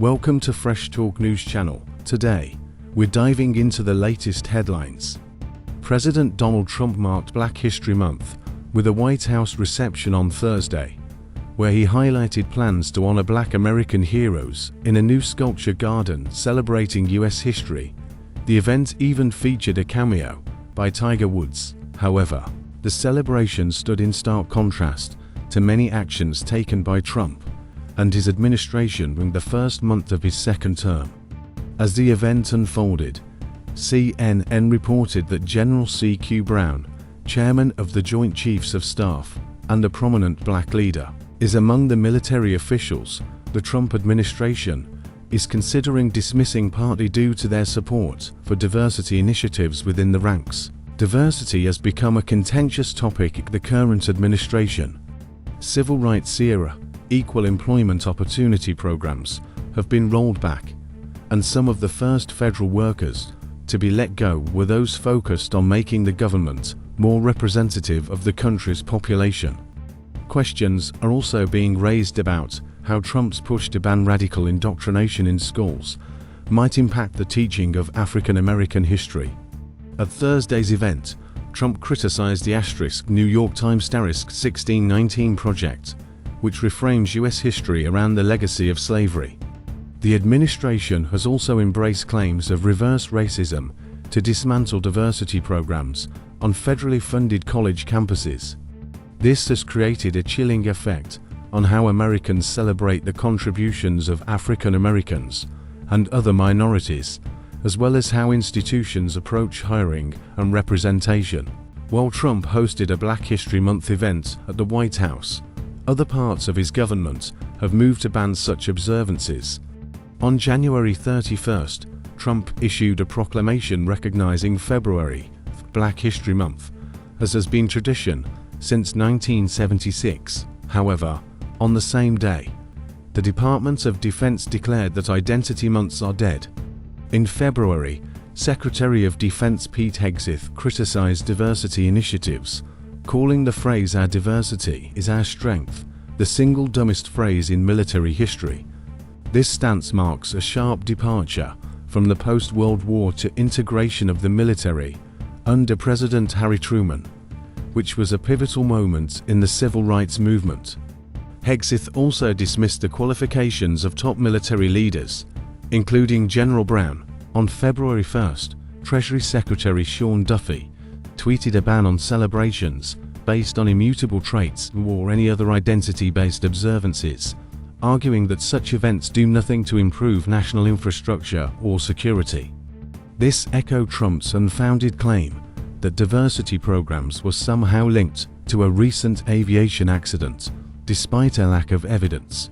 Welcome to Fresh Talk News Channel. Today, we're diving into the latest headlines. President Donald Trump marked Black History Month with a White House reception on Thursday, where he highlighted plans to honor Black American heroes in a new sculpture garden celebrating U.S. history. The event even featured a cameo by Tiger Woods. However, the celebration stood in stark contrast to many actions taken by Trump and his administration during the first month of his second term. As the event unfolded, CNN reported that General C.Q. Brown, chairman of the Joint Chiefs of Staff and a prominent Black leader, is among the military officials the Trump administration is considering dismissing, partly due to their support for diversity initiatives within the ranks. Diversity has become a contentious topic in the current administration. Civil rights era, equal employment opportunity programs have been rolled back, and some of the first federal workers to be let go were those focused on making the government more representative of the country's population. Questions are also being raised about how Trump's push to ban radical indoctrination in schools might impact the teaching of African American history. At Thursday's event, Trump criticized the New York Times * 1619 project, which reframes U.S. history around the legacy of slavery. The administration has also embraced claims of reverse racism to dismantle diversity programs on federally funded college campuses. This has created a chilling effect on how Americans celebrate the contributions of African Americans and other minorities, as well as how institutions approach hiring and representation. While Trump hosted a Black History Month event at the White House, other parts of his government have moved to ban such observances. On January 31st, Trump issued a proclamation recognizing February, Black History Month, as has been tradition since 1976. However, on the same day, the Department of Defense declared that identity months are dead. In February, Secretary of Defense Pete Hegseth criticized diversity initiatives, calling the phrase "our diversity is our strength" the single dumbest phrase in military history. This stance marks a sharp departure from the post-World War II integration of the military under President Harry Truman, which was a pivotal moment in the civil rights movement. Hegseth also dismissed the qualifications of top military leaders, including General Brown. On February 1st, Treasury Secretary Sean Duffy tweeted a ban on celebrations based on immutable traits or any other identity-based observances, arguing that such events do nothing to improve national infrastructure or security. This echoed Trump's unfounded claim that diversity programs were somehow linked to a recent aviation accident, despite a lack of evidence.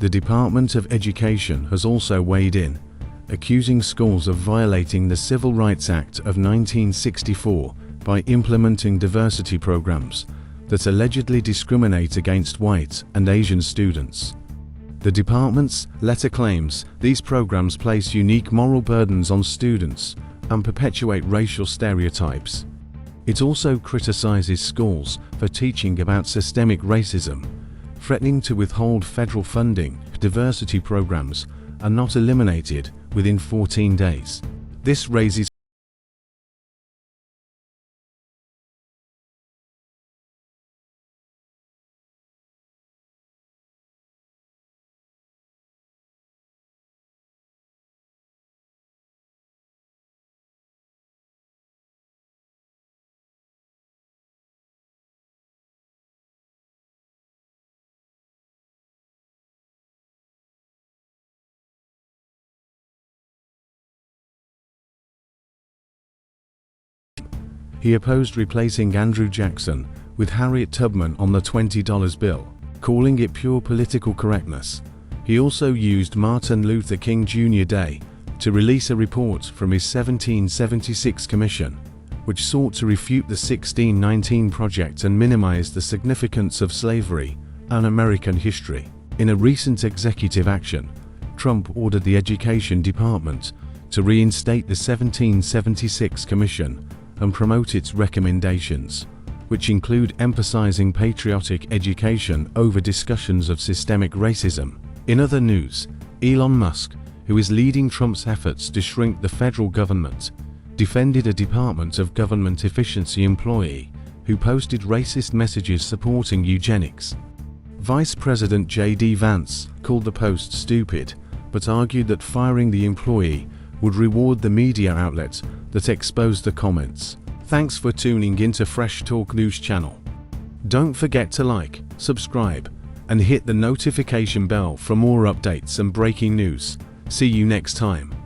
The Department of Education has also weighed in, accusing schools of violating the Civil Rights Act of 1964 by implementing diversity programs that allegedly discriminate against white and Asian students. The department's letter claims these programs place unique moral burdens on students and perpetuate racial stereotypes. It also criticizes schools for teaching about systemic racism, threatening to withhold federal funding if diversity programs are not eliminated within 14 days. This raises He opposed replacing Andrew Jackson with Harriet Tubman on the $20 bill, calling it pure political correctness. He also used Martin Luther King Jr. Day to release a report from his 1776 commission, which sought to refute the 1619 project and minimize the significance of slavery and American history. In a recent executive action, Trump ordered the Education Department to reinstate the 1776 commission and promote its recommendations, which include emphasizing patriotic education over discussions of systemic racism. In other news, Elon Musk, who is leading Trump's efforts to shrink the federal government, defended a Department of Government Efficiency employee who posted racist messages supporting eugenics. Vice President J.D. Vance called the post stupid, but argued that firing the employee would reward the media outlet that exposed the comments. Thanks for tuning into Fresh Talk News Channel. Don't forget to like, subscribe, and hit the notification bell for more updates and breaking news. See you next time.